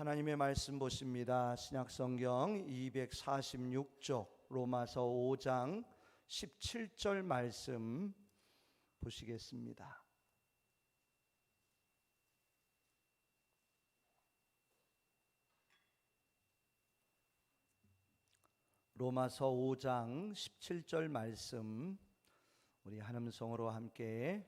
하나님의 말씀 보십니다. 신약성경 246쪽 로마서 5장 17절 말씀 보시겠습니다. 로마서 5장 17절 말씀 우리 한음성으로 함께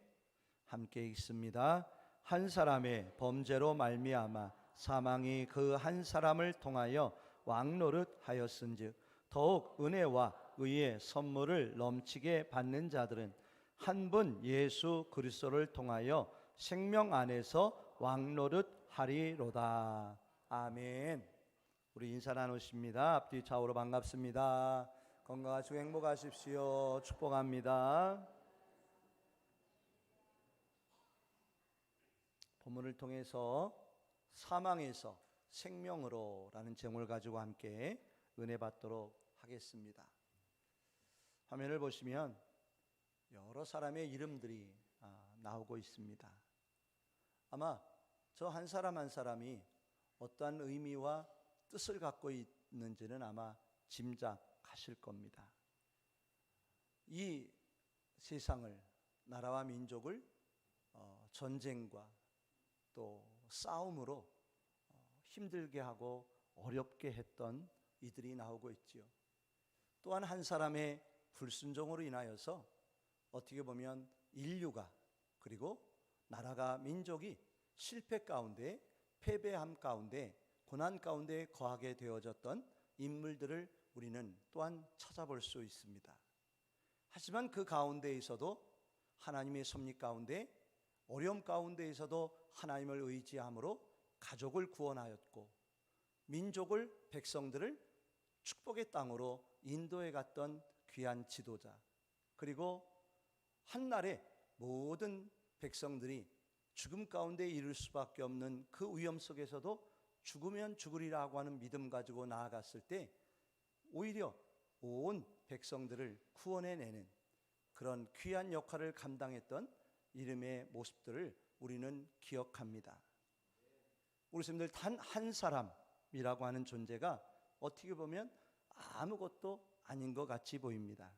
읽습니다. 한 사람의 범죄로 말미암아 사망이 그 한 사람을 통하여 왕노릇하였은즉 더욱 은혜와 의의 선물을 넘치게 받는 자들은 한 분 예수 그리스도를 통하여 생명 안에서 왕노릇하리로다. 아멘. 우리 인사 나누십니다. 앞뒤 좌우로 반갑습니다. 건강하시고 행복하십시오. 축복합니다. 본문을 통해서 사망에서 생명으로 라는 제목을 가지고 함께 은혜 받도록 하겠습니다. 화면을 보시면 여러 사람의 이름들이 나오고 있습니다. 아마 저 한 사람 한 사람이 어떠한 의미와 뜻을 갖고 있는지는 아마 짐작하실 겁니다. 이 세상을, 나라와 민족을 전쟁과 또 싸움으로 힘들게 하고 어렵게 했던 이들이 나오고 있지요. 또한 한 사람의 불순종으로 인하여서 어떻게 보면 인류가, 그리고 나라가, 민족이 실패 가운데, 패배함 가운데, 고난 가운데 거하게 되어졌던 인물들을 우리는 또한 찾아볼 수 있습니다. 하지만 그 가운데에서도 하나님의 섭리 가운데, 어려움 가운데에서도 하나님을 의지함으로 가족을 구원하였고, 민족을, 백성들을 축복의 땅으로 인도해 갔던 귀한 지도자, 그리고 한날에 모든 백성들이 죽음 가운데 이를 수밖에 없는 그 위험 속에서도 죽으면 죽으리라고 하는 믿음 가지고 나아갔을 때 오히려 온 백성들을 구원해내는 그런 귀한 역할을 감당했던 이름의 모습들을 우리는 기억합니다. 우리 스님들 단 한 사람이라고 하는 존재가 어떻게 보면 아무것도 아닌 것 같이 보입니다.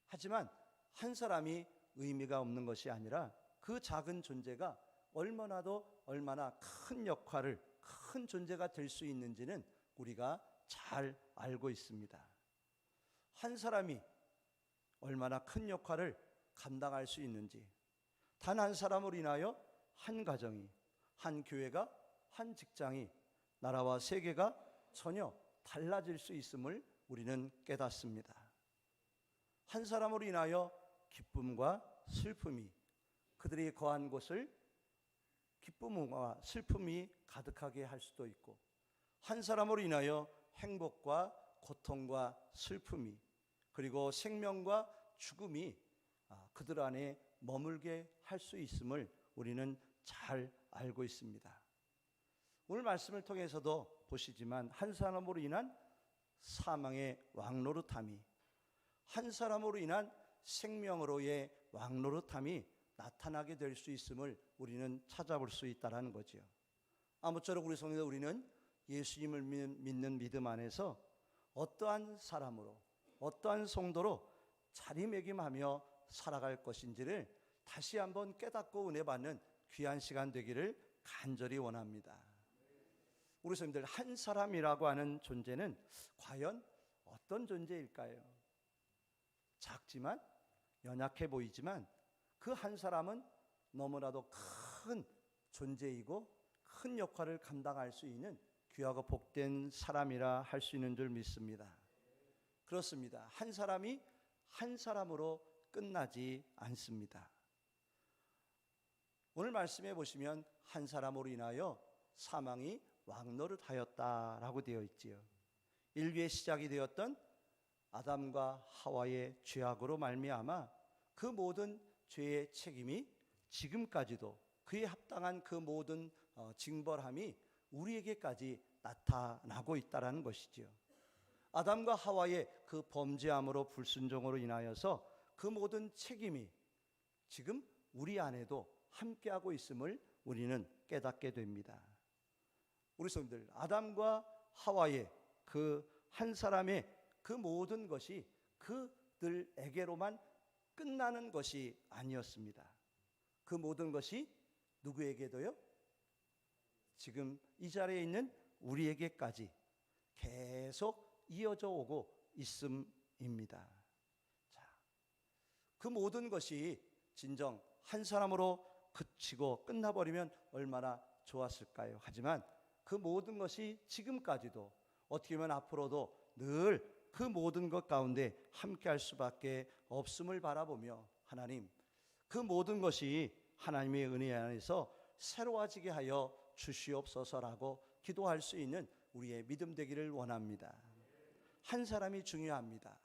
하지만 한 사람이 의미가 없는 것이 아니라 그 작은 존재가 얼마나 큰 역할을, 큰 존재가 될 수 있는지는 우리가 잘 알고 있습니다. 한 사람이 얼마나 큰 역할을 감당할 수 있는지, 단 한 사람으로 인하여 한 가정이, 한 교회가, 한 직장이, 나라와 세계가 전혀 달라질 수 있음을 우리는 깨닫습니다. 한 사람으로 인하여 기쁨과 슬픔이, 그들이 거한 곳을 기쁨과 슬픔이 가득하게 할 수도 있고, 한 사람으로 인하여 행복과 고통과 슬픔이, 그리고 생명과 죽음이 그들 안에 머물게 할 수 있음을 우리는 잘 알고 있습니다. 오늘 말씀을 통해서도 보시지만 한 사람으로 인한 사망의 왕노릇함이, 한 사람으로 인한 생명으로의 왕노릇함이 나타나게 될 수 있음을 우리는 찾아볼 수 있다는 거죠. 아무쪼록 우리 성도들, 우리는 예수님을 믿는 믿음 안에서 어떠한 사람으로, 어떠한 성도로 자리매김하며 살아갈 것인지를 다시 한번 깨닫고 은혜 받는 귀한 시간 되기를 간절히 원합니다. 우리 성도들, 한 사람이라고 하는 존재는 과연 어떤 존재일까요? 작지만, 연약해 보이지만 그 한 사람은 너무나도 큰 존재이고 큰 역할을 감당할 수 있는 귀하고 복된 사람이라 할 수 있는 줄 믿습니다. 그렇습니다. 한 사람이 한 사람으로 끝나지 않습니다. 오늘 말씀해 보시면 한 사람으로 인하여 사망이 왕노릇하였다라고 되어 있지요. 인류의 시작이 되었던 아담과 하와의 죄악으로 말미암아 그 모든 죄의 책임이 지금까지도 그에 합당한 그 모든 징벌함이 우리에게까지 나타나고 있다는 것이지요. 아담과 하와의 그 범죄함으로, 불순종으로 인하여서 그 모든 책임이 지금 우리 안에도 함께하고 있음을 우리는 깨닫게 됩니다. 우리 성도들, 아담과 하와의 그 한 사람의 그 모든 것이 그들에게로만 끝나는 것이 아니었습니다. 그 모든 것이 누구에게도요? 지금 이 자리에 있는 우리에게까지 계속 이어져 오고 있음입니다. 자, 그 모든 것이 진정 한 사람으로 그치고 끝나버리면 얼마나 좋았을까요? 하지만 그 모든 것이 지금까지도 어떻게 보면 앞으로도 늘 그 모든 것 가운데 함께 할 수밖에 없음을 바라보며 하나님, 그 모든 것이 하나님의 은혜 안에서 새로워지게 하여 주시옵소서라고 기도할 수 있는 우리의 믿음 되기를 원합니다. 한 사람이 중요합니다.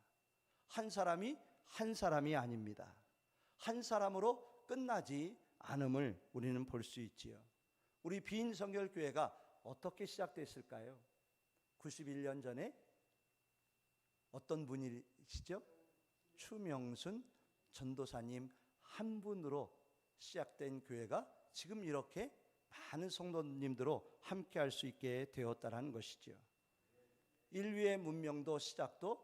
한 사람이 아닙니다. 한 사람으로 끝나지 않음을 우리는 볼 수 있지요. 우리 비인성결교회가 어떻게 시작됐을까요? 91년 전에 어떤 분이시죠? 추명순 전도사님 한 분으로 시작된 교회가 지금 이렇게 많은 성도님들로 함께 할 수 있게 되었다는 것이죠. 인류의 문명도 시작도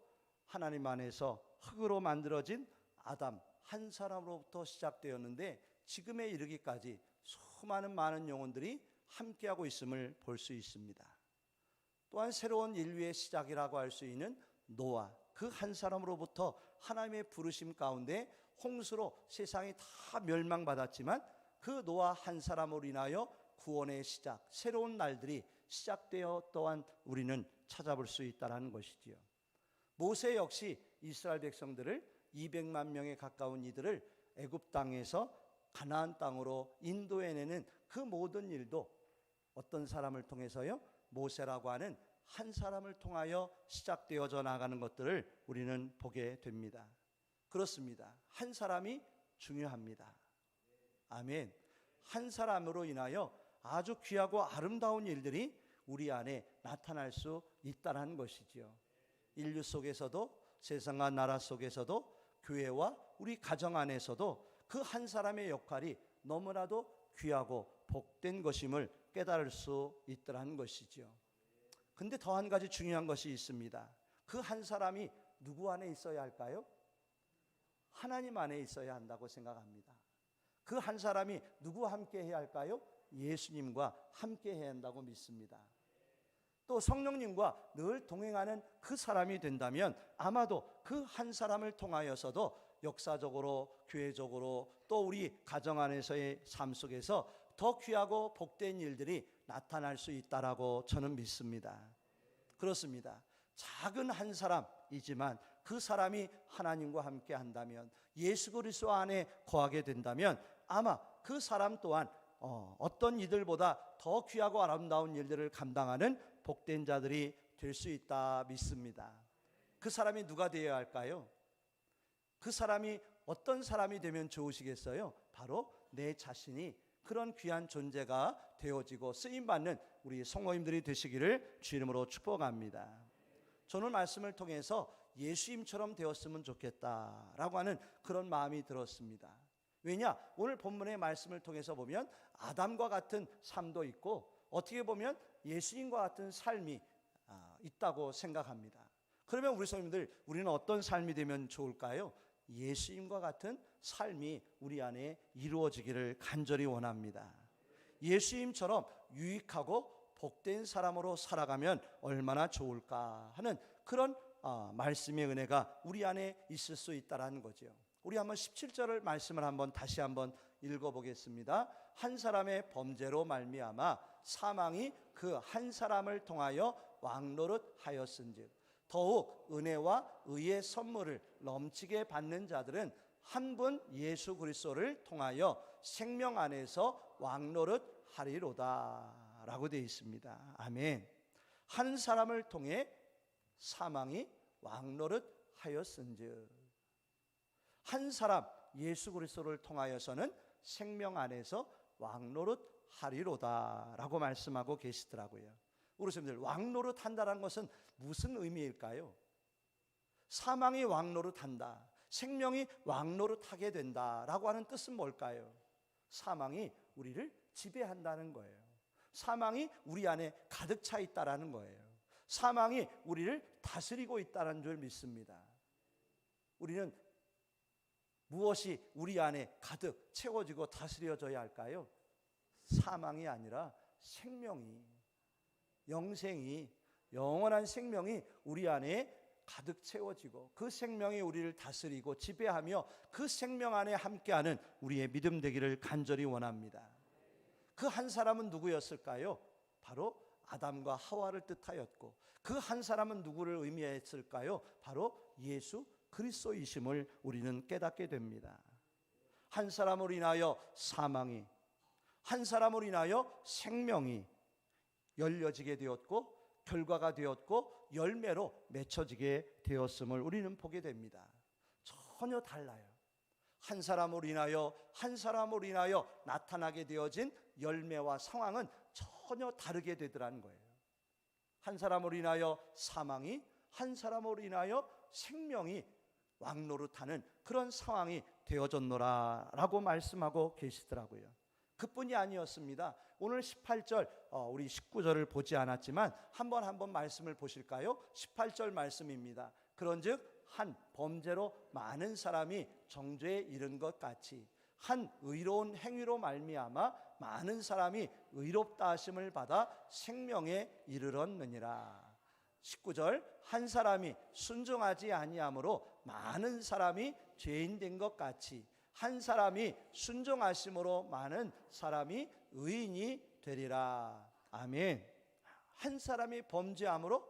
하나님 안에서 흙으로 만들어진 아담 한 사람으로부터 시작되었는데 지금에 이르기까지 수많은 많은 영혼들이 함께하고 있음을 볼 수 있습니다. 또한 새로운 인류의 시작이라고 할 수 있는 노아, 그 한 사람으로부터 하나님의 부르심 가운데 홍수로 세상이 다 멸망받았지만 그 노아 한 사람으로 인하여 구원의 시작, 새로운 날들이 시작되어 또한 우리는 찾아볼 수 있다는 것이지요. 모세 역시 이스라엘 백성들을 200만 명에 가까운 이들을 애굽 땅에서 가나안 땅으로 인도해내는 그 모든 일도 어떤 사람을 통해서요? 모세라고 하는 한 사람을 통하여 시작되어져 나가는 것들을 우리는 보게 됩니다. 그렇습니다. 한 사람이 중요합니다. 아멘. 한 사람으로 인하여 아주 귀하고 아름다운 일들이 우리 안에 나타날 수 있다는 것이지요. 인류 속에서도 세상과 나라 속에서도 교회와 우리 가정 안에서도 그 한 사람의 역할이 너무나도 귀하고 복된 것임을 깨달을 수 있더라는 것이지요. 근데 더 한 가지 중요한 것이 있습니다. 그 한 사람이 누구 안에 있어야 할까요? 하나님 안에 있어야 한다고 생각합니다. 그 한 사람이 누구와 함께 해야 할까요? 예수님과 함께 해야 한다고 믿습니다. 또 성령님과 늘 동행하는 그 사람이 된다면 아마도 그 한 사람을 통하여서도 역사적으로, 교회적으로 또 우리 가정 안에서의 삶 속에서 더 귀하고 복된 일들이 나타날 수 있다라고 저는 믿습니다. 그렇습니다. 작은 한 사람이지만 그 사람이 하나님과 함께 한다면, 예수 그리스도 안에 거하게 된다면 아마 그 사람 또한 어떤 이들보다 더 귀하고 아름다운 일들을 감당하는 복된 자들이 될 수 있다 믿습니다. 그 사람이 누가 되어야 할까요? 그 사람이 어떤 사람이 되면 좋으시겠어요? 바로 내 자신이 그런 귀한 존재가 되어지고 쓰임받는 우리 성도님들이 되시기를 주 이름으로 축복합니다. 저는 말씀을 통해서 예수님처럼 되었으면 좋겠다라고 하는 그런 마음이 들었습니다. 왜냐? 오늘 본문의 말씀을 통해서 보면 아담과 같은 삶도 있고 어떻게 보면 예수님과 같은 삶이 있다고 생각합니다. 그러면 우리 성도님들, 우리는 어떤 삶이 되면 좋을까요? 예수님과 같은 삶이 우리 안에 이루어지기를 간절히 원합니다. 예수님처럼 유익하고 복된 사람으로 살아가면 얼마나 좋을까 하는 그런 말씀의 은혜가 우리 안에 있을 수 있다는 거죠. 우리 한번 17절을 말씀을 한번 다시 한번 읽어보겠습니다. 한 사람의 범죄로 말미암아 사망이 그 한 사람을 통하여 왕노릇 하였은즉 더욱 은혜와 의의 선물을 넘치게 받는 자들은 한 분 예수 그리스도를 통하여 생명 안에서 왕노릇 하리로다 라고 되어 있습니다. 아멘. 한 사람을 통해 사망이 왕노릇 하였은즉, 한 사람 예수 그리스도를 통하여서는 생명 안에서 왕노릇 하리로다 라고 말씀하고 계시더라고요. 우리 선생님들, 왕노릇 한다는 것은 무슨 의미일까요? 사망이 왕노릇 한다, 생명이 왕노릇 하게 된다라고 하는 뜻은 뭘까요? 사망이 우리를 지배한다는 거예요. 사망이 우리 안에 가득 차 있다라는 거예요. 사망이 우리를 다스리고 있다는 줄 믿습니다. 우리는 무엇이 우리 안에 가득 채워지고 다스려져야 할까요? 사망이 아니라 생명이, 영생이, 영원한 생명이 우리 안에 가득 채워지고 그 생명이 우리를 다스리고 지배하며 그 생명 안에 함께하는 우리의 믿음 되기를 간절히 원합니다. 그 한 사람은 누구였을까요? 바로 아담과 하와를 뜻하였고 그 한 사람은 누구를 의미했을까요? 바로 예수 그리스도이심을 우리는 깨닫게 됩니다. 한 사람으로 인하여 사망이, 한 사람으로 인하여 생명이 열려지게 되었고 결과가 되었고 열매로 맺혀지게 되었음을 우리는 보게 됩니다. 전혀 달라요. 한 사람으로 인하여 나타나게 되어진 열매와 상황은 전혀 다르게 되더라는 거예요. 한 사람으로 인하여 사망이, 한 사람으로 인하여 생명이 왕노릇하는 그런 상황이 되어졌노라라고 말씀하고 계시더라고요. 그뿐이 아니었습니다. 오늘 18절, 우리 19절을 보지 않았지만 한번 말씀을 보실까요? 18절 말씀입니다. 그런즉 한 범죄로 많은 사람이 정죄에 이른 것 같이 한 의로운 행위로 말미암아 많은 사람이 의롭다 하심을 받아 생명에 이르렀느니라. 19절, 한 사람이 순종하지 아니함으로 많은 사람이 죄인 된 것 같이 한 사람이 순종하심으로 많은 사람이 의인이 되리라. 아멘. 한 사람이 범죄함으로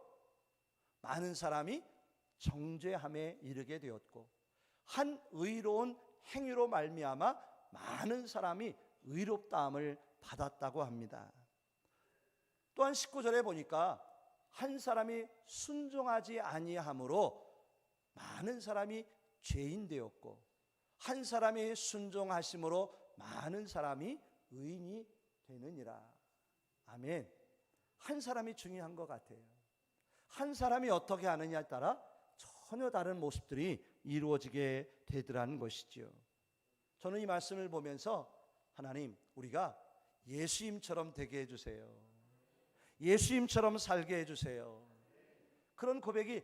많은 사람이 정죄함에 이르게 되었고 한 의로운 행위로 말미암아 많은 사람이 의롭다함을 받았다고 합니다. 또한 19절에 보니까 한 사람이 순종하지 아니함으로 많은 사람이 죄인 되었고 한 사람이 순종하심으로 많은 사람이 의인이 되느니라. 아멘. 한 사람이 중요한 것 같아요. 한 사람이 어떻게 하느냐에 따라 전혀 다른 모습들이 이루어지게 되더라는 것이지요. 저는 이 말씀을 보면서 하나님, 우리가 예수님처럼 되게 해주세요. 예수님처럼 살게 해주세요. 그런 고백이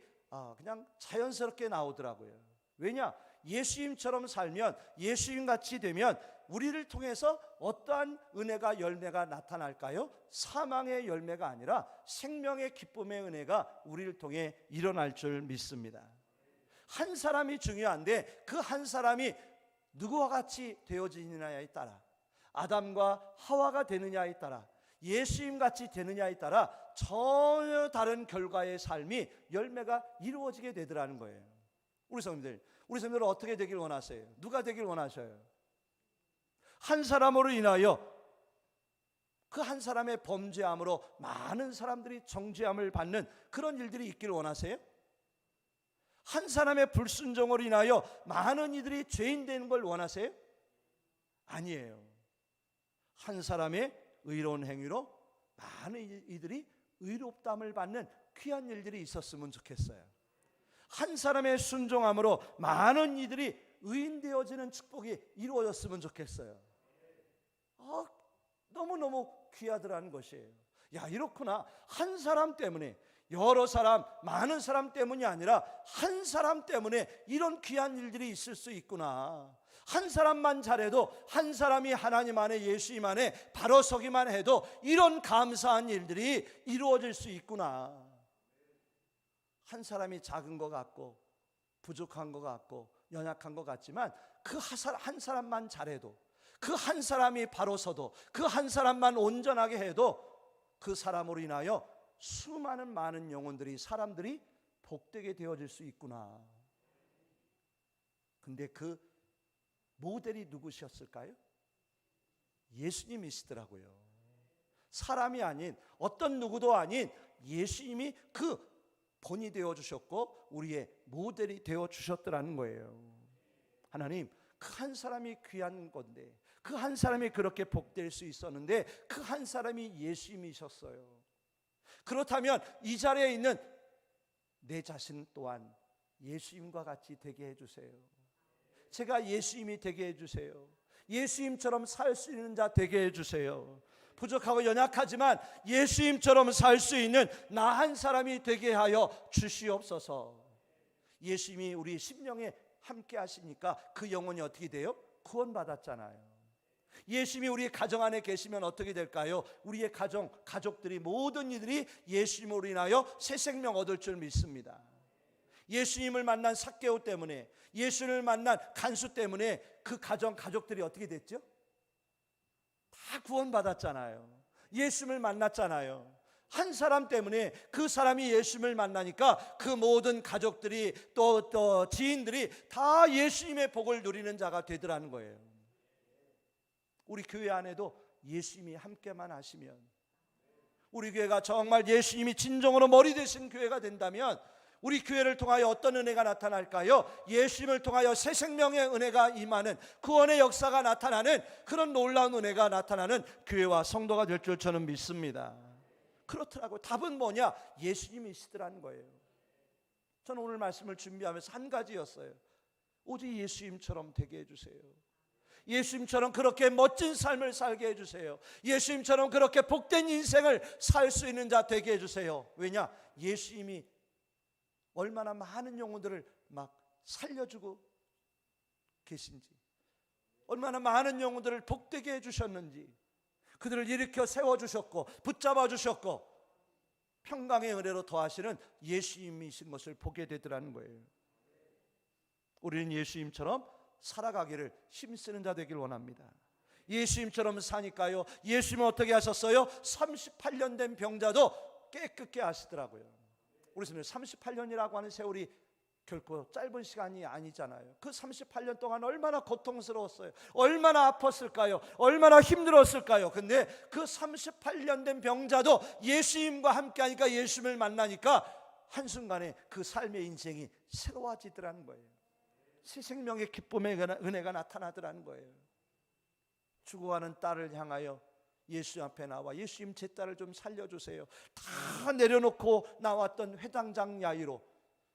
그냥 자연스럽게 나오더라고요. 왜냐? 예수님처럼 살면, 예수님같이 되면 우리를 통해서 어떠한 은혜가, 열매가 나타날까요? 사망의 열매가 아니라 생명의 기쁨의 은혜가 우리를 통해 일어날 줄 믿습니다. 한 사람이 중요한데 그 한 사람이 누구와 같이 되어지느냐에 따라, 아담과 하와가 되느냐에 따라, 예수님같이 되느냐에 따라 전혀 다른 결과의 삶이, 열매가 이루어지게 되더라는 거예요. 우리 성도님들은 어떻게 되길 원하세요? 누가 되길 원하셔요? 한 사람으로 인하여, 그 한 사람의 범죄함으로 많은 사람들이 정죄함을 받는 그런 일들이 있길 원하세요? 한 사람의 불순종으로 인하여 많은 이들이 죄인 되는 걸 원하세요? 아니에요. 한 사람의 의로운 행위로 많은 이들이 의롭다함을 받는 귀한 일들이 있었으면 좋겠어요. 한 사람의 순종함으로 많은 이들이 의인 되어지는 축복이 이루어졌으면 좋겠어요. 너무너무 귀하더라는 것이에요. 야, 이렇구나. 한 사람 때문에, 여러 사람, 많은 사람 때문이 아니라 한 사람 때문에 이런 귀한 일들이 있을 수 있구나. 한 사람만 잘해도, 한 사람이 하나님 안에, 예수님 안에 바로 서기만 해도 이런 감사한 일들이 이루어질 수 있구나. 한 사람이 작은 것 같고 부족한 것 같고 연약한 것 같지만 그 한 사람만 잘해도, 그 한 사람이 바로 서도, 그 한 사람만 온전하게 해도 그 사람으로 인하여 수많은 많은 영혼들이, 사람들이 복되게 되어질 수 있구나. 근데 그 모델이 누구셨을까요? 예수님이시더라고요. 사람이 아닌, 어떤 누구도 아닌 예수님이 그 본이 되어 주셨고 우리의 모델이 되어 주셨더라는 거예요. 하나님, 그 한 사람이 귀한 건데, 그 한 사람이 그렇게 복될 수 있었는데 그 한 사람이 예수님이셨어요. 그렇다면 이 자리에 있는 내 자신 또한 예수님과 같이 되게 해주세요. 제가 예수님이 되게 해주세요. 예수님처럼 살 수 있는 자 되게 해주세요. 부족하고 연약하지만 예수님처럼 살 수 있는 나 한 사람이 되게 하여 주시옵소서. 예수님이 우리 심령에 함께 하시니까 그 영혼이 어떻게 돼요? 구원받았잖아요. 예수님이 우리 가정 안에 계시면 어떻게 될까요? 우리의 가족들이 모든 이들이 예수님으로 인하여 새 생명 얻을 줄 믿습니다. 예수님을 만난 삭개오 때문에, 예수님을 만난 간수 때문에 그 가족들이 어떻게 됐죠? 다 구원받았잖아요. 예수님을 만났잖아요. 한 사람 때문에 그 사람이 예수님을 만나니까 그 모든 가족들이 또 지인들이 다 예수님의 복을 누리는 자가 되더라는 거예요. 우리 교회 안에도 예수님이 함께만 하시면, 우리 교회가 정말 예수님이 진정으로 머리 되신 교회가 된다면 우리 교회를 통하여 어떤 은혜가 나타날까요? 예수님을 통하여 새 생명의 은혜가 임하는, 구원의 역사가 나타나는, 그런 놀라운 은혜가 나타나는 교회와 성도가 될 줄 저는 믿습니다. 그렇더라고요. 답은 뭐냐? 예수님이시더라는 거예요. 저는 오늘 말씀을 준비하면서 한 가지였어요. 오직 예수님처럼 되게 해주세요. 예수님처럼 그렇게 멋진 삶을 살게 해주세요. 예수님처럼 그렇게 복된 인생을 살 수 있는 자 되게 해주세요. 왜냐? 예수님이 얼마나 많은 영혼들을 막 살려주고 계신지, 얼마나 많은 영혼들을 복되게 해주셨는지, 그들을 일으켜 세워주셨고 붙잡아 주셨고 평강의 은혜로 더하시는 예수님이신 것을 보게 되더라는 거예요. 우리는 예수님처럼 살아가기를 힘쓰는 자 되길 원합니다. 예수님처럼 사니까요, 예수님은 어떻게 하셨어요? 38년 된 병자도 깨끗게 하시더라고요. 우리 선생님 38년이라고 하는 세월이 결코 짧은 시간이 아니잖아요. 그 38년 동안 얼마나 고통스러웠어요. 얼마나 아팠을까요? 얼마나 힘들었을까요? 근데 그 38년 된 병자도 예수님과 함께 하니까, 예수님을 만나니까 한순간에 그 삶의 인생이 새로워지더라는 거예요. 새 생명의 기쁨의 은혜가 나타나더라는 거예요. 죽어가는 딸을 향하여 예수 앞에 나와, 예수님 제 딸을 좀 살려주세요. 다 내려놓고 나왔던 회당장 야이로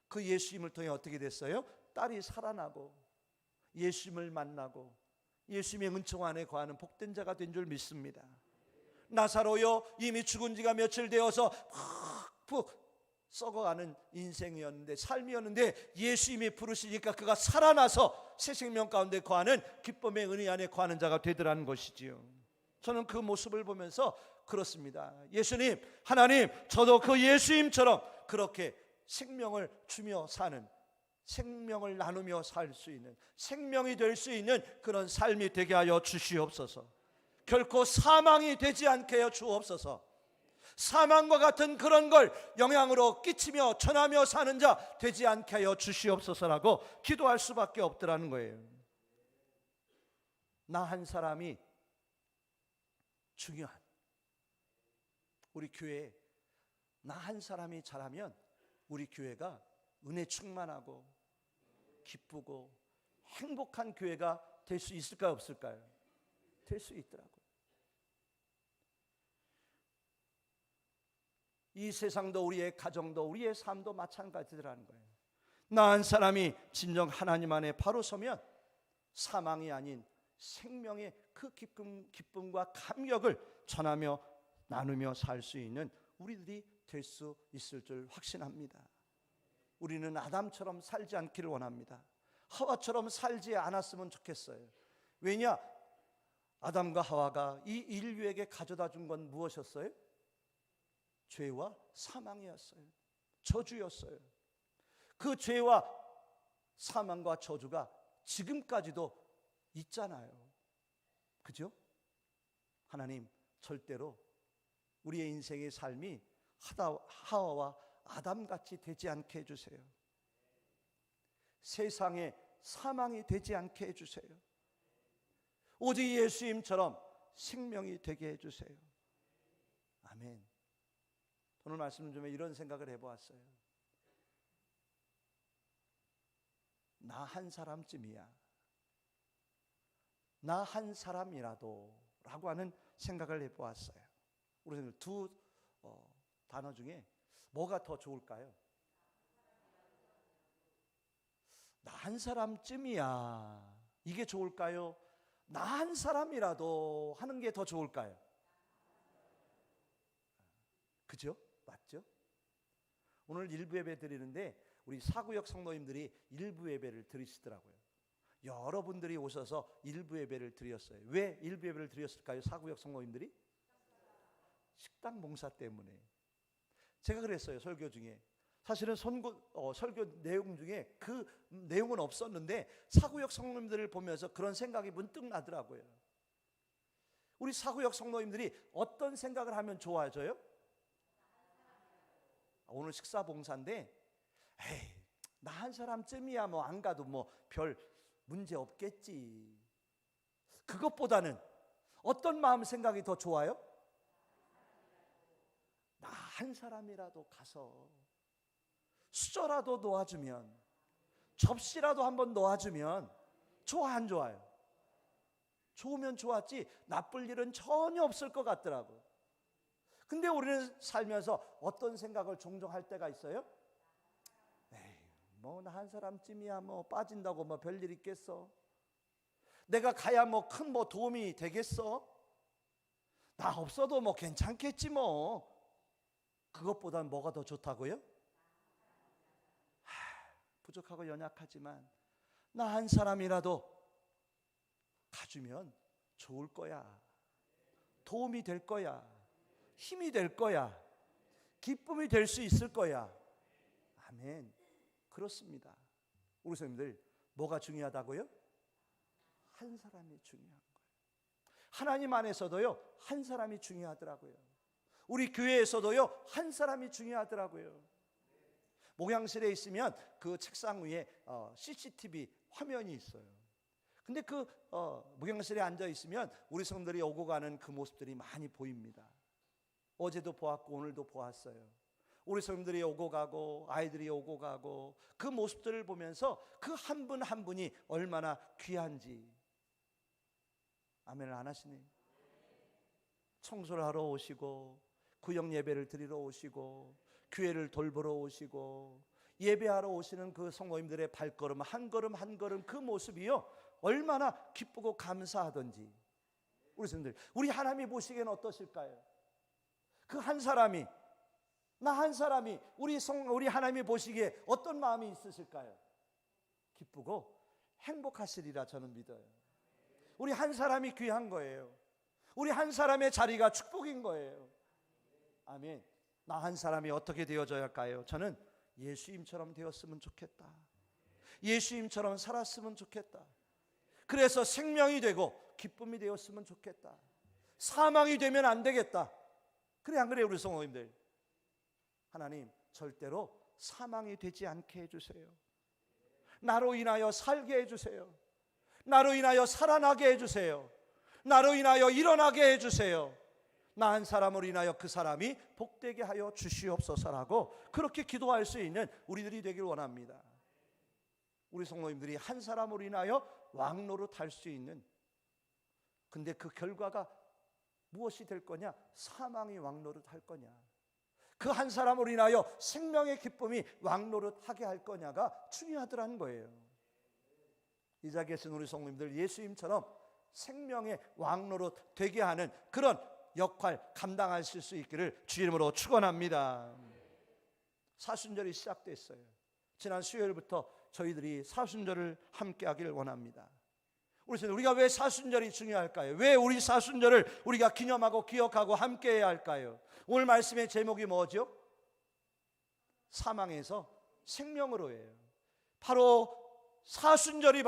그 예수님을 통해 어떻게 됐어요? 딸이 살아나고 예수님을 만나고 예수님의 은총 안에 거하는 복된 자가 된 줄 믿습니다. 나사로요, 이미 죽은 지가 며칠 되어서 푹 썩어가는 인생이었는데, 삶이었는데 예수님이 부르시니까 그가 살아나서 새 생명 가운데 거하는 기쁨의 은혜 안에 거하는 자가 되더라는 것이지요. 저는 그 모습을 보면서 그렇습니다. 예수님, 하나님, 저도 그 예수님처럼 그렇게 생명을 주며 사는, 생명을 나누며 살 수 있는, 생명이 될 수 있는 그런 삶이 되게 하여 주시옵소서. 결코 사망이 되지 않게 하여 주옵소서. 사망과 같은 그런 걸 영향으로 끼치며 전하며 사는 자 되지 않게 하여 주시옵소서라고 기도할 수밖에 없더라는 거예요. 나 한 사람이 중요한, 우리 교회에 나 한 사람이 잘하면 우리 교회가 은혜 충만하고 기쁘고 행복한 교회가 될 수 있을까요, 없을까요? 될 수 있더라고요. 이 세상도 우리의 가정도 우리의 삶도 마찬가지라는 거예요. 나 한 사람이 진정 하나님 안에 바로 서면 사망이 아닌 생명의 그 기쁨과 감격을 전하며 나누며 살 수 있는 우리들이 될 수 있을 줄 확신합니다. 우리는 아담처럼 살지 않기를 원합니다. 하와처럼 살지 않았으면 좋겠어요. 왜냐? 아담과 하와가 이 인류에게 가져다 준 건 무엇이었어요? 죄와 사망이었어요. 저주였어요. 그 죄와 사망과 저주가 지금까지도 있잖아요. 그죠? 하나님, 절대로 우리의 인생의 삶이 하와와 아담같이 되지 않게 해주세요. 세상에 사망이 되지 않게 해주세요. 오직 예수님처럼 생명이 되게 해주세요. 아멘. 오늘 말씀 중에 이런 생각을 해보았어요. 나 한 사람쯤이야, 나 한 사람이라도 라고 하는 생각을 해보았어요. 우리 두 단어 중에 뭐가 더 좋을까요? 나 한 사람쯤이야, 이게 좋을까요? 나 한 사람이라도 하는 게 더 좋을까요? 그죠? 맞죠? 오늘 일부 예배 드리는데 우리 사구역 성도님들이 일부 예배를 드리시더라고요. 여러분들이 오셔서 일부 예배를 드렸어요. 왜 일부 예배를 드렸을까요? 사구역 성도님들이? 식당 봉사 때문에. 제가 그랬어요. 설교 중에. 사실은 설교 내용 중에 그 내용은 없었는데 사구역 성도님들을 보면서 그런 생각이 문득 나더라고요. 우리 사구역 성도님들이 어떤 생각을 하면 좋아져요? 오늘 식사 봉사인데 에이, 나 한 사람쯤이야 뭐 안 가도 뭐 별 문제 없겠지. 그것보다는 어떤 마음 생각이 더 좋아요? 나 한 사람이라도 가서 수저라도 놓아주면, 접시라도 한번 놓아주면 좋아 안 좋아요? 좋으면 좋았지 나쁠 일은 전혀 없을 것 같더라고요. 근데 우리는 살면서 어떤 생각을 종종 할 때가 있어요? 에이, 뭐 나 한 사람쯤이야 뭐 빠진다고 뭐 별일 있겠어? 내가 가야 뭐 큰 뭐 도움이 되겠어? 나 없어도 뭐 괜찮겠지 뭐. 그것보단 뭐가 더 좋다고요? 부족하고 연약하지만 나 한 사람이라도 가주면 좋을 거야. 도움이 될 거야. 힘이 될 거야. 기쁨이 될 수 있을 거야. 아멘. 그렇습니다. 우리 성도님들 뭐가 중요하다고요? 한 사람이 중요한 거예요. 하나님 안에서도요 한 사람이 중요하더라고요. 우리 교회에서도요 한 사람이 중요하더라고요. 목양실에 있으면 그 책상 위에 CCTV 화면이 있어요. 근데 그 목양실에 앉아 있으면 우리 성도들이 오고 가는 그 모습들이 많이 보입니다. 어제도 보았고 오늘도 보았어요. 우리 성도들이 오고 가고 아이들이 오고 가고 그 모습들을 보면서 그 한 분 한 분이 얼마나 귀한지. 아멘을 안 하시네. 청소를 하러 오시고 구역 예배를 드리러 오시고 교회를 돌보러 오시고 예배하러 오시는 그 성도님들의 발걸음 한 걸음 한 걸음 그 모습이요 얼마나 기쁘고 감사하던지. 우리 성도들, 우리 하나님이 보시기에는 어떠실까요? 그 한 사람이, 나 한 사람이 우리 하나님이 보시기에 어떤 마음이 있으실까요? 기쁘고 행복하시리라 저는 믿어요. 우리 한 사람이 귀한 거예요. 우리 한 사람의 자리가 축복인 거예요. 아멘. 나 한 사람이 어떻게 되어져야 할까요? 저는 예수님처럼 되었으면 좋겠다. 예수님처럼 살았으면 좋겠다. 그래서 생명이 되고 기쁨이 되었으면 좋겠다. 사망이 되면 안 되겠다. 그래 안 그래요 우리 성도님들? 하나님 절대로 사망이 되지 않게 해주세요. 나로 인하여 살게 해주세요. 나로 인하여 살아나게 해주세요. 나로 인하여 일어나게 해주세요. 나 한 사람으로 인하여 그 사람이 복되게 하여 주시옵소서라고 그렇게 기도할 수 있는 우리들이 되길 원합니다. 우리 성도님들이 한 사람으로 인하여 왕노릇 할 수 있는, 근데 그 결과가 무엇이 될 거냐? 사망이 왕노릇 할 거냐? 그 한 사람으로 인하여 생명의 기쁨이 왕노릇 하게 할 거냐가 중요하더라는 거예요. 이 자리에 계신 우리 성도님들 예수님처럼 생명의 왕노릇 되게 하는 그런 역할 감당하실 수 있기를 주 이름으로 축원합니다. 사순절이 시작됐어요. 지난 수요일부터 저희들이 사순절을 함께 하기를 원합니다. 우리가 왜 사순절이 중요할까요? 왜 우리 사순절을 우리가 기념하고 기억하고 함께 해야 할까요? 오늘 말씀의 제목이 뭐죠? 사망에서 생명으로예요. 바로 사순절이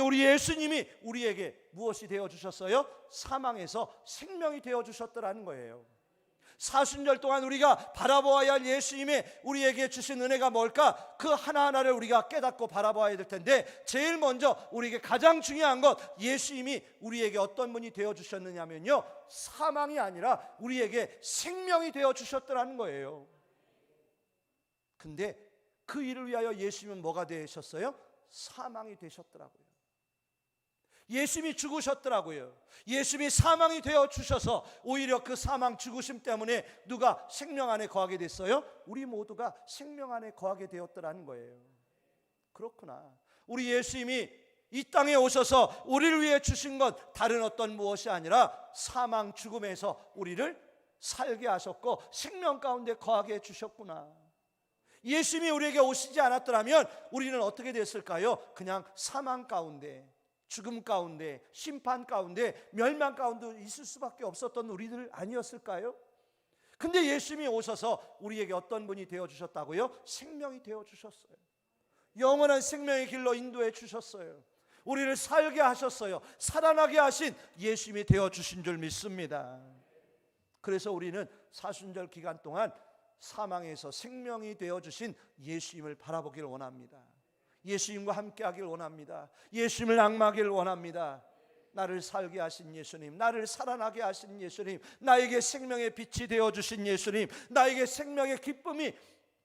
우리 예수님이 우리에게 무엇이 되어주셨어요? 사망에서 생명이 되어주셨더라는 거예요. 사순절 동안 우리가 바라보아야 할 예수님의 우리에게 주신 은혜가 뭘까? 그 하나하나를 우리가 깨닫고 바라봐야 될 텐데 제일 먼저 우리에게 가장 중요한 것, 예수님이 우리에게 어떤 분이 되어주셨느냐면요 사망이 아니라 우리에게 생명이 되어주셨더라는 거예요. 근데 그 일을 위하여 예수님은 뭐가 되셨어요? 사망이 되셨더라고요. 예수님이 죽으셨더라고요. 예수님이 사망이 되어 주셔서 오히려 그 사망 죽으심 때문에 누가 생명 안에 거하게 됐어요? 우리 모두가 생명 안에 거하게 되었더라는 거예요. 그렇구나. 우리 예수님이 이 땅에 오셔서 우리를 위해 주신 것 다른 어떤 무엇이 아니라 사망 죽음에서 우리를 살게 하셨고 생명 가운데 거하게 해주셨구나. 예수님이 우리에게 오시지 않았더라면 우리는 어떻게 됐을까요? 그냥 사망 가운데, 죽음 가운데, 심판 가운데, 멸망 가운데 있을 수밖에 없었던 우리들 아니었을까요? 근데 예수님이 오셔서 우리에게 어떤 분이 되어주셨다고요? 생명이 되어주셨어요. 영원한 생명의 길로 인도해 주셨어요. 우리를 살게 하셨어요. 살아나게 하신 예수님이 되어주신 줄 믿습니다. 그래서 우리는 사순절 기간 동안 사망에서 생명이 되어주신 예수님을 바라보기를 원합니다. 예수님과 함께하기를 원합니다. 예수님을 앙마하기를 원합니다. 나를 살게 하신 예수님, 나를 살아나게 하신 예수님, 나에게 생명의 빛이 되어주신 예수님, 나에게 생명의 기쁨이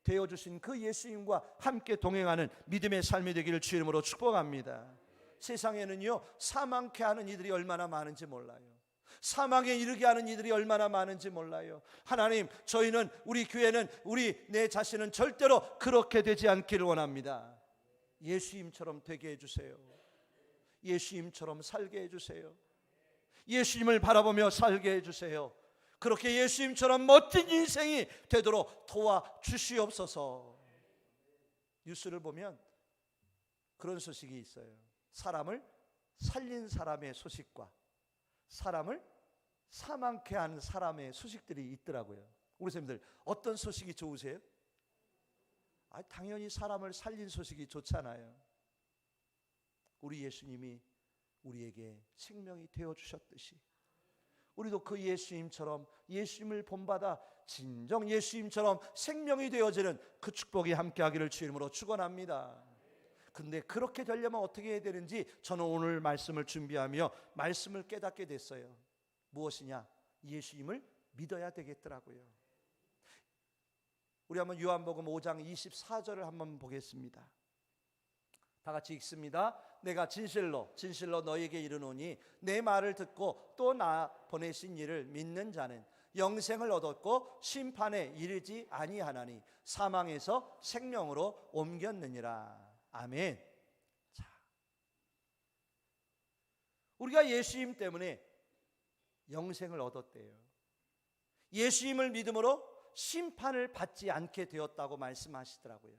되어주신 그 예수님과 함께 동행하는 믿음의 삶이 되기를 주의 이름으로 축복합니다. 세상에는요, 사망케 하는 이들이 얼마나 많은지 몰라요. 사망에 이르게 하는 이들이 얼마나 많은지 몰라요. 하나님, 저희는, 우리 교회는, 내 자신은 절대로 그렇게 되지 않기를 원합니다. 예수님처럼 되게 해주세요. 예수님처럼 살게 해주세요. 예수님을 바라보며 살게 해주세요. 그렇게 예수님처럼 멋진 인생이 되도록 도와주시옵소서. 뉴스를 보면 그런 소식이 있어요. 사람을 살린 사람의 소식과 사람을 사망케 한 사람의 소식들이 있더라고요. 우리 선생님들, 어떤 소식이 좋으세요? 당연히 사람을 살린 소식이 좋잖아요. 우리 예수님이 우리에게 생명이 되어주셨듯이 우리도 그 예수님처럼, 예수님을 본받아 진정 예수님처럼 생명이 되어지는 그 축복이 함께하기를 주의 이름으로 축원합니다. 근데 그렇게 되려면 어떻게 해야 되는지 저는 오늘 말씀을 준비하며 말씀을 깨닫게 됐어요. 무엇이냐? 예수님을 믿어야 되겠더라고요. 우리 한번 요한복음 5장 24절을 한번 보겠습니다. 다 같이 읽습니다. 내가 진실로 너희에게 이르노니 내 말을 듣고 또 나 보내신 이를 믿는 자는 영생을 얻었고 심판에 이르지 아니하나니 사망에서 생명으로 옮겼느니라. 아멘. 자, 우리가 예수님 때문에 영생을 얻었대요. 예수님을 믿음으로 심판을 받지 않게 되었다고 말씀하시더라고요.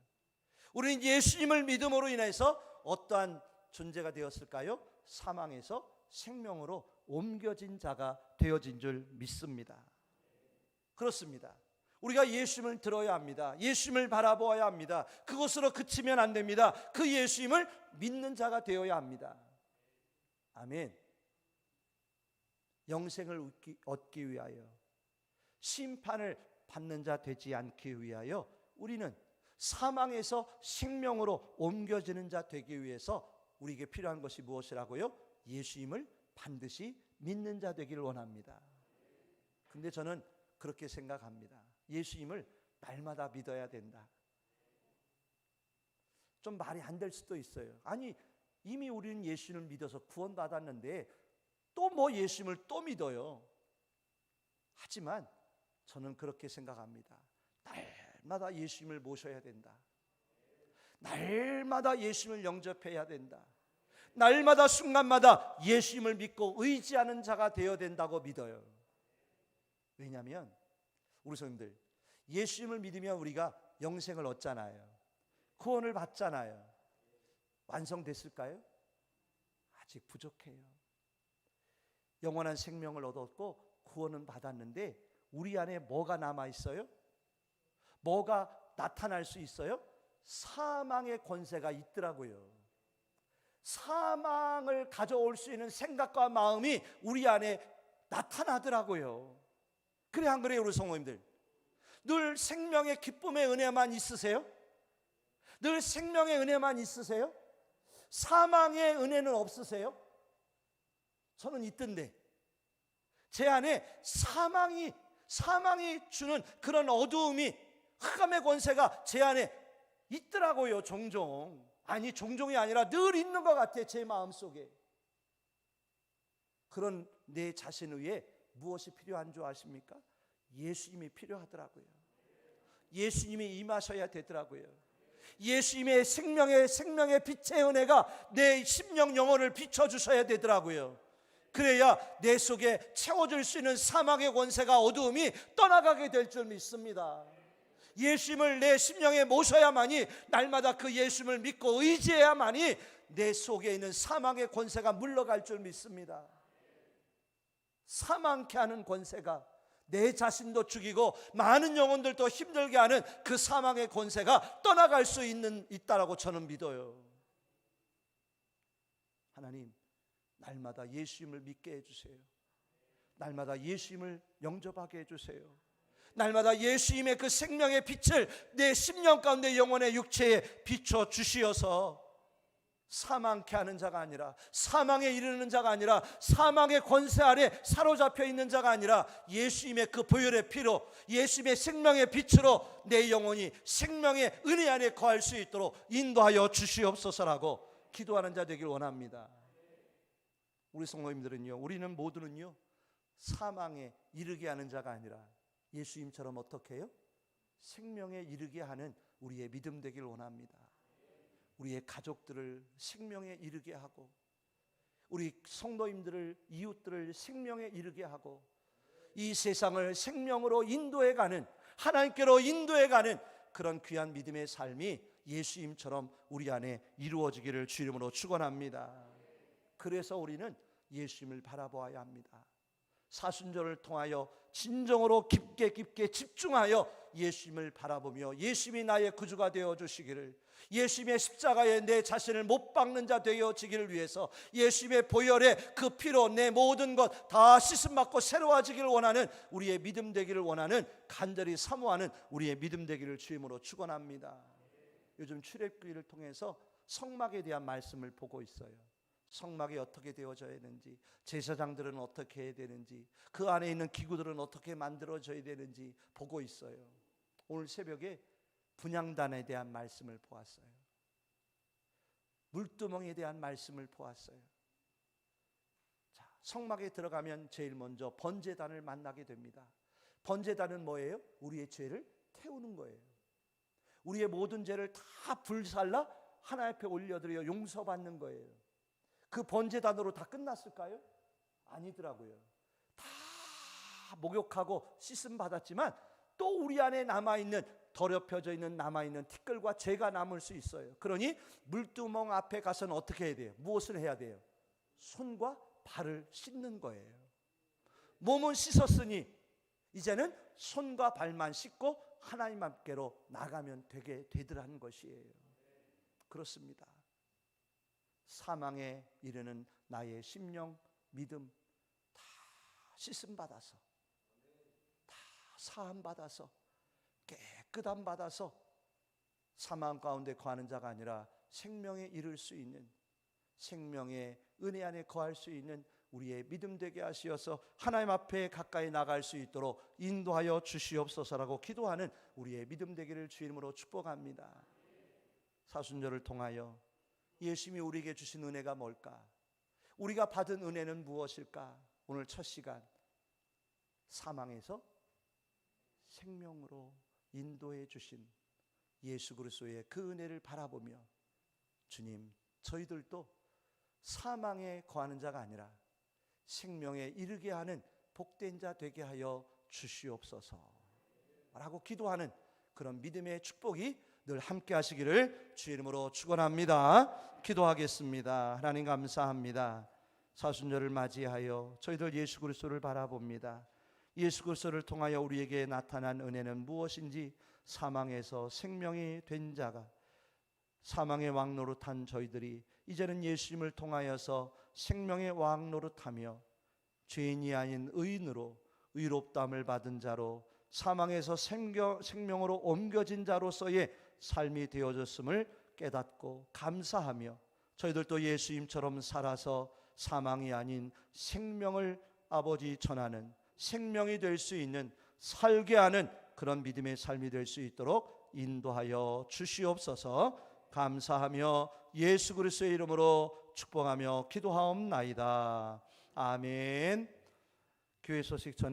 우리는 예수님을 믿음으로 인해서 어떠한 존재가 되었을까요? 사망에서 생명으로 옮겨진 자가 되어진 줄 믿습니다. 그렇습니다. 우리가 예수님을 들어야 합니다. 예수님을 바라보아야 합니다. 그것으로 그치면 안 됩니다. 그 예수님을 믿는 자가 되어야 합니다. 아멘. 영생을 얻기 위하여, 심판을 받는 자 되지 않기 위하여 우리는 사망에서 생명으로 옮겨지는 자 되기 위해서 우리에게 필요한 것이 무엇이라고요? 예수님을 반드시 믿는 자 되기를 원합니다. 근데 저는 그렇게 생각합니다. 예수님을 날마다 믿어야 된다. 좀 말이 안 될 수도 있어요. 아니, 이미 우리는 예수님을 믿어서 구원받았는데 또 뭐 예수님을 또 믿어요. 하지만 저는 그렇게 생각합니다. 날마다 예수님을 모셔야 된다. 날마다 예수님을 영접해야 된다. 날마다 순간마다 예수님을 믿고 의지하는 자가 되어야 된다고 믿어요. 왜냐하면 우리 성도들, 예수님을 믿으면 우리가 영생을 얻잖아요. 구원을 받잖아요. 완성됐을까요? 아직 부족해요. 영원한 생명을 얻었고 구원은 받았는데 우리 안에 뭐가 남아 있어요? 뭐가 나타날 수 있어요? 사망의 권세가 있더라고요. 사망을 가져올 수 있는 생각과 마음이 우리 안에 나타나더라고요. 그래 안 그래요, 우리 성도님들? 늘 생명의 기쁨의 은혜만 있으세요? 늘 생명의 은혜만 있으세요? 사망의 은혜는 없으세요? 저는 있던데 제 안에 사망이 주는 그런 어두움이, 흑암의 권세가 제 안에 있더라고요. 종종. 아니, 종종이 아니라 늘 있는 것 같아요. 제 마음속에. 그런 내 자신 위에 무엇이 필요한 줄 아십니까? 예수님이 필요하더라고요. 예수님이 임하셔야 되더라고요. 예수님의 생명의 빛의 은혜가 내 심령 영혼을 비춰주셔야 되더라고요. 그래야 내 속에 채워줄 수 있는 사망의 권세가, 어두움이 떠나가게 될 줄 믿습니다. 예수님을 내 심령에 모셔야만이, 날마다 그 예수님을 믿고 의지해야만이 내 속에 있는 사망의 권세가 물러갈 줄 믿습니다. 사망케 하는 권세가, 내 자신도 죽이고 많은 영혼들도 힘들게 하는 그 사망의 권세가 떠나갈 수 있다라고 저는 믿어요. 하나님, 날마다 예수님을 믿게 해주세요. 날마다 예수님을 영접하게 해주세요. 날마다 예수님의 그 생명의 빛을 내 심령 가운데, 영혼의 육체에 비춰 주시어서 사망케 하는 자가 아니라, 사망에 이르는 자가 아니라, 사망의 권세 아래 사로잡혀 있는 자가 아니라, 예수님의 그 보혈의 피로, 예수님의 생명의 빛으로 내 영혼이 생명의 은혜 안에 거할 수 있도록 인도하여 주시옵소서라고 기도하는 자 되길 원합니다. 우리 성도님들은요, 우리는 모두는요, 사망에 이르게 하는 자가 아니라 예수님처럼 어떻게 해요? 생명에 이르게 하는 우리의 믿음 되길 원합니다. 우리의 가족들을 생명에 이르게 하고, 우리 성도님들을, 이웃들을 생명에 이르게 하고, 이 세상을 생명으로 인도해가는, 하나님께로 인도해가는 그런 귀한 믿음의 삶이 예수님처럼 우리 안에 이루어지기를 주 이름으로 축원합니다. 그래서 우리는 예수님을 바라보아야 합니다. 사순절을 통하여 진정으로 깊게 집중하여 예수님을 바라보며, 예수님이 나의 구주가 되어 주시기를, 예수님의 십자가에 내 자신을 못 박는 자 되어지기를 위해서 예수님의 보혈의 그 피로 내 모든 것 다 씻음받고 새로워지기를 원하는, 우리의 믿음 되기를 원하는, 간절히 사모하는 우리의 믿음 되기를 주임으로 축원합니다. 요즘 출애굽기를 통해서 성막에 대한 말씀을 보고 있어요. 성막이 어떻게 되어져야 되는지, 제사장들은 어떻게 해야 되는지, 그 안에 있는 기구들은 어떻게 만들어져야 되는지 보고 있어요. 오늘 새벽에 분향단에 대한 말씀을 보았어요. 물두멍에 대한 말씀을 보았어요. 자, 성막에 들어가면 제일 먼저 번제단을 만나게 됩니다. 번제단은 뭐예요? 우리의 죄를 태우는 거예요. 우리의 모든 죄를 다 불살라 하나님 앞에 올려드려 용서받는 거예요. 그 번제단으로 다 끝났을까요? 아니더라고요. 다 목욕하고 씻음 받았지만 또 우리 안에 남아있는, 더럽혀져 있는 남아있는 티끌과 죄가 남을 수 있어요. 그러니 물두멍 앞에 가서는 어떻게 해야 돼요? 무엇을 해야 돼요? 손과 발을 씻는 거예요. 몸은 씻었으니 이제는 손과 발만 씻고 하나님 앞께로 나가면 되게 되더라는 것이에요. 그렇습니다. 사망에 이르는 나의 심령, 믿음 다 씻음 받아서, 다 사함 받아서, 깨끗함 받아서 사망 가운데 거하는 자가 아니라 생명에 이를 수 있는, 생명의 은혜 안에 거할 수 있는 우리의 믿음 되게 하시어서 하나님 앞에 가까이 나갈 수 있도록 인도하여 주시옵소서라고 기도하는 우리의 믿음 되기를 주 이름으로 축복합니다. 사순절을 통하여 예수님이 우리에게 주신 은혜가 뭘까? 우리가 받은 은혜는 무엇일까? 오늘 첫 시간, 사망에서 생명으로 인도해 주신 예수 그리스도의 그 은혜를 바라보며, 주님, 저희들도 사망에 거하는 자가 아니라 생명에 이르게 하는 복된 자 되게 하여 주시옵소서 라고 기도하는 그런 믿음의 축복이 늘 함께 하시기를 주 이름으로 축원합니다. 기도하겠습니다. 하나님 감사합니다. 사순절을 맞이하여 저희들 예수 그리스도를 바라봅니다. 예수 그리스도를 통하여 우리에게 나타난 은혜는 무엇인지, 사망에서 생명이 된 자가, 사망의 왕 노릇한 저희들이 이제는 예수님을 통하여서 생명의 왕 노릇하며 죄인이 아닌 의인으로 의롭다함을 받은 자로 사망에서 생명으로 옮겨진 자로서의 삶이 되어졌음을 깨닫고 감사하며, 저희들도 예수님처럼 살아서 사망이 아닌 생명을 아버지 전하는, 생명이 될 수 있는, 살게 하는 그런 믿음의 삶이 될 수 있도록 인도하여 주시옵소서. 감사하며 예수 그리스도의 이름으로 축복하며 기도하옵나이다. 아멘. 교회 소식 전해